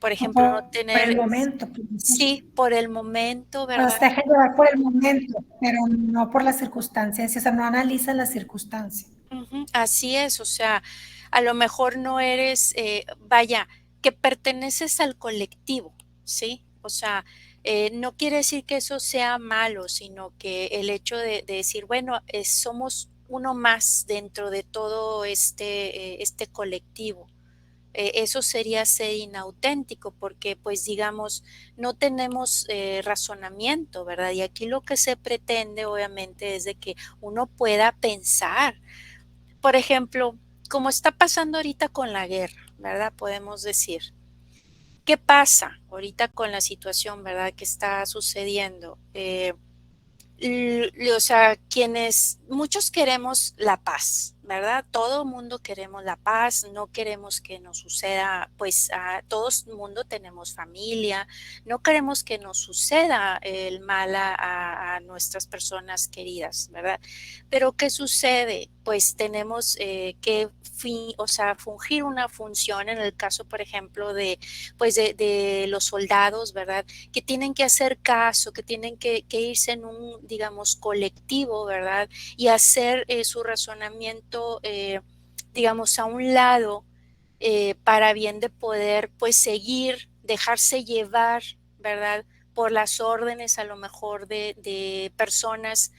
Speaker 1: por
Speaker 3: O
Speaker 1: ejemplo, no
Speaker 3: por el
Speaker 1: tener,
Speaker 3: momento, por decir.
Speaker 1: sí, por el momento,
Speaker 3: O
Speaker 1: ¿verdad?
Speaker 3: se deja llevar por el momento, pero no por las circunstancias. O sea, no analiza las circunstancias.
Speaker 1: Ujú, así es, o sea, a lo mejor no eres, vaya, que perteneces al colectivo, ¿sí? O sea, no quiere decir que eso sea malo, sino que el hecho de decir, bueno, somos uno más dentro de todo este colectivo. Eso sería ser inauténtico porque, pues, digamos, no tenemos razonamiento, ¿verdad? Y aquí lo que se pretende, obviamente, es de que uno pueda pensar. Por ejemplo, como está pasando ahorita con la guerra, ¿verdad? Podemos decir, ¿qué pasa ahorita con la situación, ¿verdad? Que está sucediendo. O sea, muchos queremos la paz, ¿verdad? Todo mundo queremos la paz, no queremos que nos suceda, pues a todo el mundo tenemos familia, no queremos que nos suceda el mal a nuestras personas queridas, ¿verdad? Pero ¿qué sucede? Pues tenemos o sea, fungir una función en el caso, por ejemplo, pues de los soldados, ¿verdad? Que tienen que hacer caso, que tienen que irse en un, digamos, colectivo, ¿verdad? Y hacer su razonamiento, digamos, a un lado para bien de poder, pues, seguir, dejarse llevar, ¿verdad? Por las órdenes a lo mejor de personas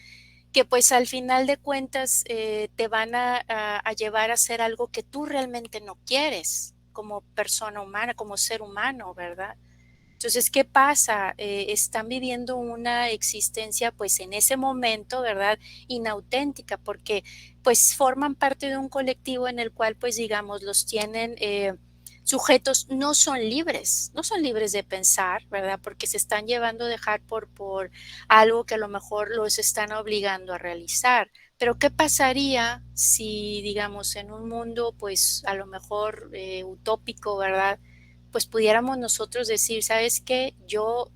Speaker 1: que pues al final de cuentas te van a llevar a hacer algo que tú realmente no quieres como persona humana, como ser humano, ¿verdad? Entonces, ¿qué pasa? Están viviendo una existencia, pues en ese momento, ¿verdad? Inauténtica, porque pues forman parte de un colectivo en el cual, pues digamos, los tienen sujetos, no son libres, no son libres de pensar, ¿verdad? Porque se están llevando a dejar por algo que a lo mejor los están obligando a realizar. Pero ¿qué pasaría si, digamos, en un mundo, pues a lo mejor utópico, ¿verdad? Pues pudiéramos nosotros decir, ¿sabes qué? Yo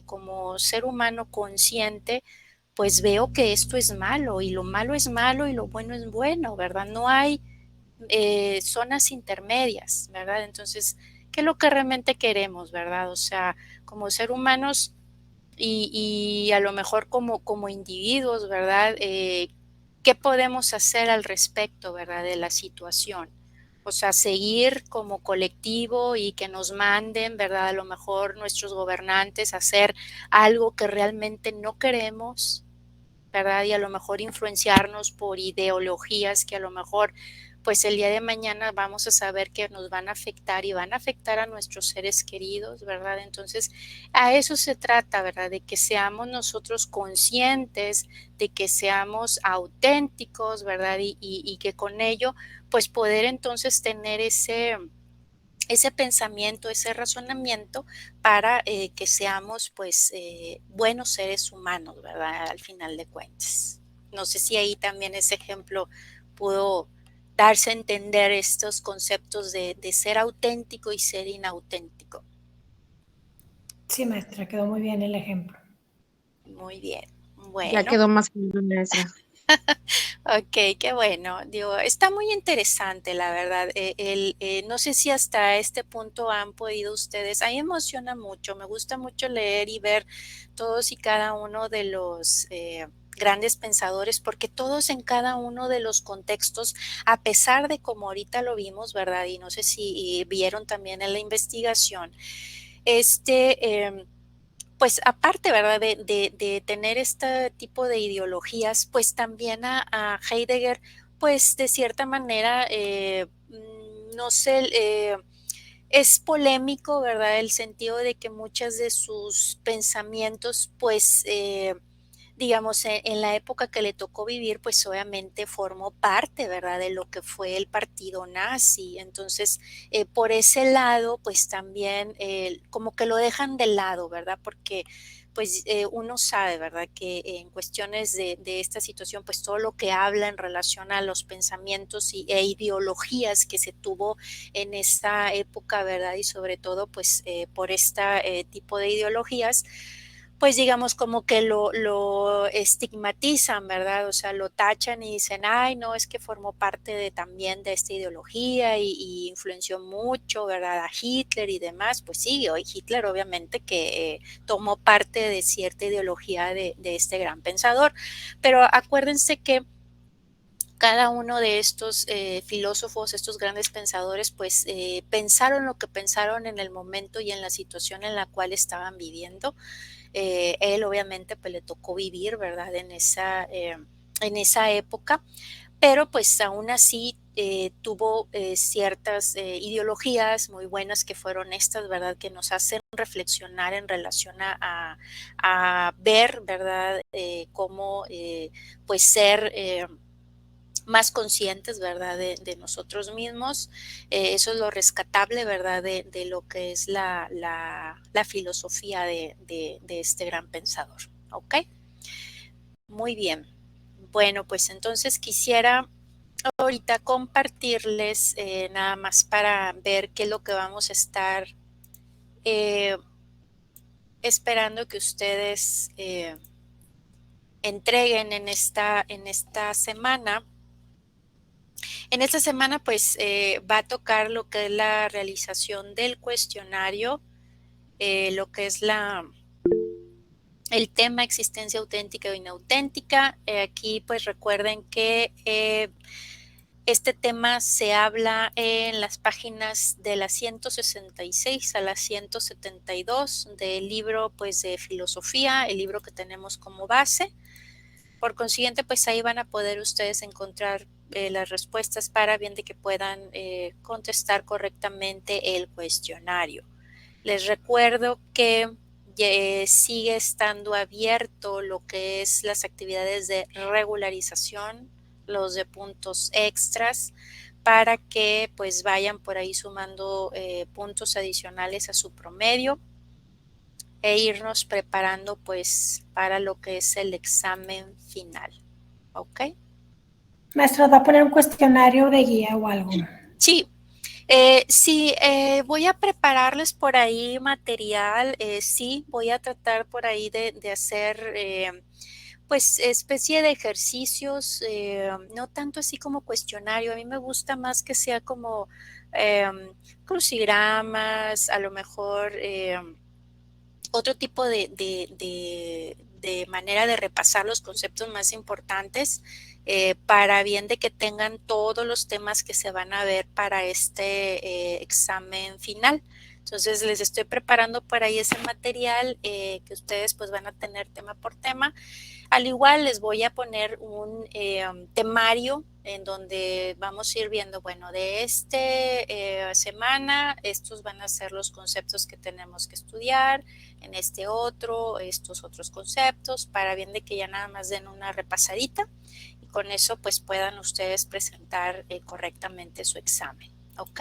Speaker 1: como ser humano consciente, pues veo que esto es malo y lo malo es malo y lo bueno es bueno, ¿verdad? No hay zonas intermedias, ¿verdad? Entonces, ¿qué es lo que realmente queremos, verdad? O sea, como ser humanos y a lo mejor como individuos, ¿verdad? ¿Qué podemos hacer al respecto, verdad, de la situación? O sea, seguir como colectivo y que nos manden, ¿verdad? A lo mejor nuestros gobernantes a hacer algo que realmente no queremos, ¿verdad? Y a lo mejor influenciarnos por ideologías que a lo mejor pues el día de mañana vamos a saber que nos van a afectar y van a afectar a nuestros seres queridos, ¿verdad? Entonces, a eso se trata, ¿verdad? De que seamos nosotros conscientes, de que seamos auténticos, ¿verdad? Y que con ello, pues poder entonces tener ese pensamiento, ese razonamiento para que seamos pues buenos seres humanos, ¿verdad? Al final de cuentas. No sé si ahí también ese ejemplo pudo darse a entender estos conceptos de ser auténtico y ser inauténtico.
Speaker 3: Sí, maestra, quedó muy bien el ejemplo.
Speaker 1: Muy bien.
Speaker 4: Ya
Speaker 1: Bueno,
Speaker 4: quedó más claro, maestra.
Speaker 1: ok, qué bueno. Digo, está muy interesante, la verdad. No sé si hasta este punto han podido ustedes. A mí me emociona mucho, me gusta mucho leer y ver todos y cada uno de los grandes pensadores, porque todos en cada uno de los contextos, a pesar de como ahorita lo vimos, ¿verdad? Y no sé si vieron también en la investigación, pues aparte, ¿verdad? De tener este tipo de ideologías, pues también a Heidegger, pues de cierta manera, no sé, es polémico, ¿verdad? El sentido de que muchas de sus pensamientos, pues, digamos, en la época que le tocó vivir, pues obviamente formó parte, ¿verdad?, de lo que fue el partido nazi. Entonces, por ese lado, pues también como que lo dejan de lado, ¿verdad? Porque pues uno sabe, ¿verdad?, que en cuestiones de esta situación, pues todo lo que habla en relación a los pensamientos e ideologías que se tuvo en esta época, ¿verdad? Y sobre todo, pues por este tipo de ideologías, pues digamos como que lo estigmatizan, ¿verdad? O sea, lo tachan y dicen, ay, no, es que formó parte también de esta ideología y influenció mucho, ¿verdad? A Hitler y demás. Pues sí, hoy Hitler obviamente que tomó parte de cierta ideología de este gran pensador, pero acuérdense que cada uno de estos filósofos, estos grandes pensadores, pues pensaron lo que pensaron en el momento y en la situación en la cual estaban viviendo. Él obviamente pues le tocó vivir, ¿verdad? En esa época, pero pues aún así tuvo ciertas ideologías muy buenas que fueron estas, ¿verdad? Que nos hacen reflexionar en relación a ver, ¿verdad? Cómo pues ser más conscientes, ¿verdad? De nosotros mismos. Eso es lo rescatable, ¿verdad? De lo que es la filosofía de este gran pensador. ¿Ok? Muy bien. Bueno, pues entonces quisiera ahorita compartirles nada más para ver qué es lo que vamos a estar eh, esperando que ustedes entreguen en esta semana. En esta semana pues va a tocar lo que es la realización del cuestionario, lo que es el tema existencia auténtica o inauténtica. Aquí pues recuerden que este tema se habla en las páginas de la 166 a la 172 del libro pues de filosofía, el libro que tenemos como base. Por consiguiente, pues ahí van a poder ustedes encontrar las respuestas para bien de que puedan contestar correctamente el cuestionario. Les recuerdo que sigue estando abierto lo que es las actividades de regularización, los de puntos extras, para que pues vayan por ahí sumando puntos adicionales a su promedio e irnos preparando pues para lo que es el examen final. ¿Ok?
Speaker 3: Maestra, ¿va a poner un cuestionario de guía o algo?
Speaker 1: Sí. Sí, voy a prepararles por ahí material, sí, voy a tratar por ahí de hacer pues especie de ejercicios, no tanto así como cuestionario, a mí me gusta más que sea como crucigramas, a lo mejor otro tipo de manera de repasar los conceptos más importantes para bien de que tengan todos los temas que se van a ver para este examen final. Entonces les estoy preparando por ahí ese material que ustedes pues van a tener tema por tema. Al igual les voy a poner un temario en donde vamos a ir viendo, bueno, de semana, estos van a ser los conceptos que tenemos que estudiar, en este otro, estos otros conceptos, para bien de que ya nada más den una repasadita y con eso pues puedan ustedes presentar correctamente su examen, ¿ok?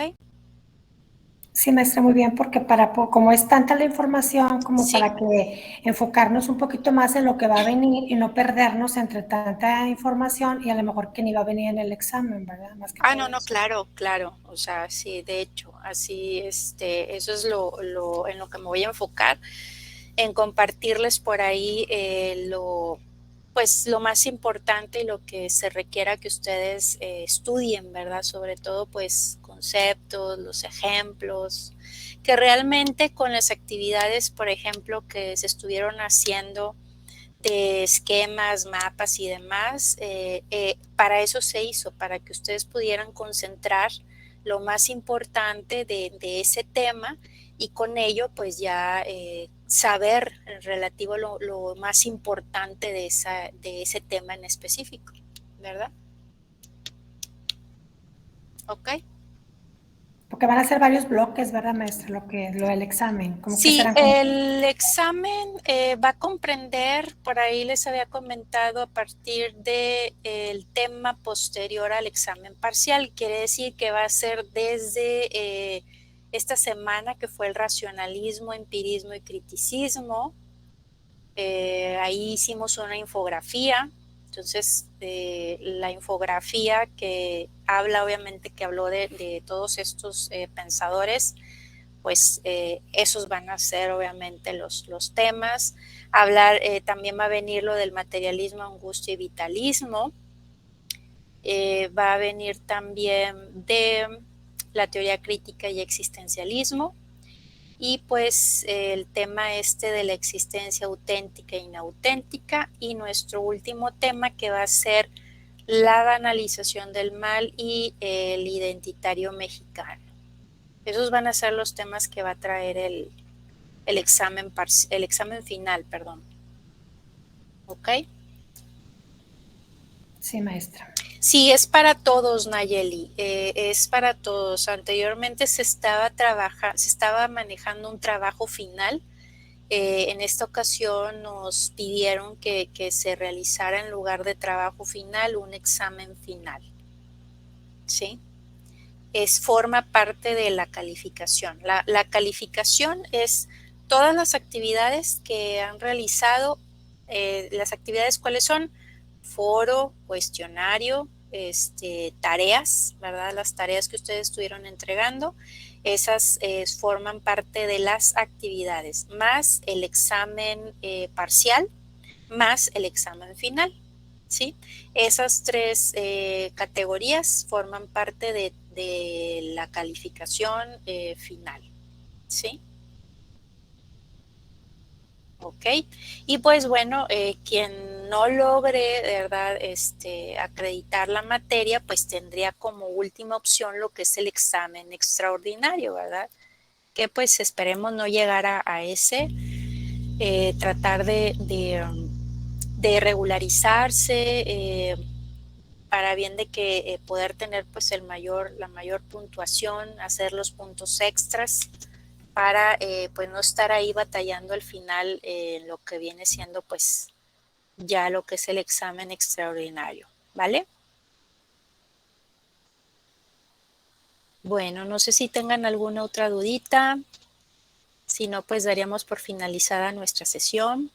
Speaker 3: Sí, maestra, muy bien, porque como es tanta la información, como
Speaker 1: Sí.
Speaker 3: para que enfocarnos un poquito más en lo que va a venir y no perdernos entre tanta información y a lo mejor que ni va a venir en el examen, ¿verdad? Más que todo
Speaker 1: No,
Speaker 3: eso.
Speaker 1: claro, o sea, sí, de hecho, así, eso es en lo que me voy a enfocar, en compartirles por ahí pues lo más importante y lo que se requiera que ustedes estudien, ¿verdad? Sobre todo, pues, conceptos, los ejemplos, que realmente con las actividades, por ejemplo, que se estuvieron haciendo de esquemas, mapas y demás, para eso se hizo, para que ustedes pudieran concentrar lo más importante de ese tema y con ello pues ya saber relativo lo más importante de ese tema en específico, ¿verdad? ¿Ok?
Speaker 3: Porque van a ser varios bloques, ¿verdad, maestra? Lo del examen, como que
Speaker 1: Sí,
Speaker 3: serán como...
Speaker 1: el examen va a comprender, por ahí les había comentado, a partir del tema posterior al examen parcial. Quiere decir que va a ser desde esta semana, que fue el racionalismo, empirismo y criticismo. Ahí hicimos una infografía. Entonces, la infografía que habla, obviamente, que habló de todos estos pensadores, pues esos van a ser obviamente los temas. Hablar, también va a venir lo del materialismo, angustia y vitalismo. Va a venir también de la teoría crítica y existencialismo. Y pues el tema de la existencia auténtica e inauténtica. Y nuestro último tema, que va a ser la banalización del mal y el identitario mexicano. Esos van a ser los temas que va a traer el examen final, perdón. ¿Ok?
Speaker 3: Sí, maestra.
Speaker 1: Sí, es para todos, Nayeli, es para todos. Anteriormente se estaba manejando un trabajo final. En esta ocasión nos pidieron que se realizara, en lugar de trabajo final, un examen final. ¿Sí? Forma parte de la calificación. La calificación es todas las actividades que han realizado. Las actividades, ¿cuáles son? Foro, cuestionario, tareas, ¿verdad? Las tareas que ustedes estuvieron entregando, esas forman parte de las actividades, más el examen parcial, más el examen final. ¿Sí? Esas tres categorías forman parte de la calificación final. ¿Sí? Ok. Y pues bueno, quien no logre, ¿verdad?, acreditar la materia, pues tendría como última opción lo que es el examen extraordinario, ¿verdad? Que pues esperemos no llegar a ese, tratar de regularizarse, para bien de que poder tener pues la mayor puntuación, hacer los puntos extras para pues no estar ahí batallando al final en lo que viene siendo pues ya lo que es el examen extraordinario, ¿vale? Bueno, no sé si tengan alguna otra dudita, si no pues daríamos por finalizada nuestra sesión.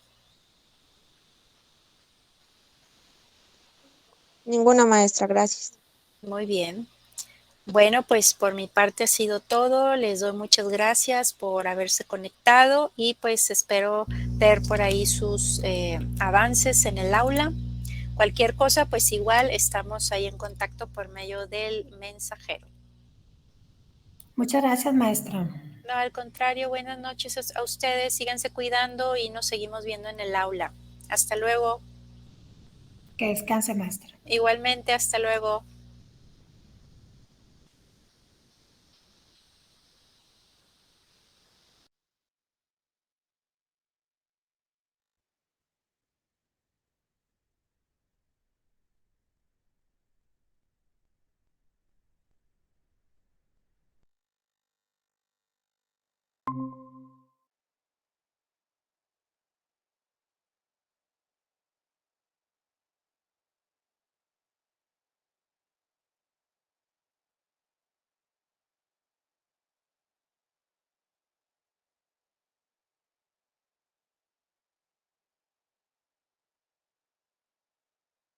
Speaker 4: Ninguna, maestra, gracias.
Speaker 1: Muy bien. Bueno, pues por mi parte ha sido todo. Les doy muchas gracias por haberse conectado y pues espero ver por ahí sus avances en el aula. Cualquier cosa, pues igual estamos ahí en contacto por medio del mensajero.
Speaker 3: Muchas gracias, maestra.
Speaker 1: No, al contrario, buenas noches a ustedes. Síganse cuidando y nos seguimos viendo en el aula. Hasta luego.
Speaker 3: Que descanse, maestra.
Speaker 1: Igualmente, hasta luego.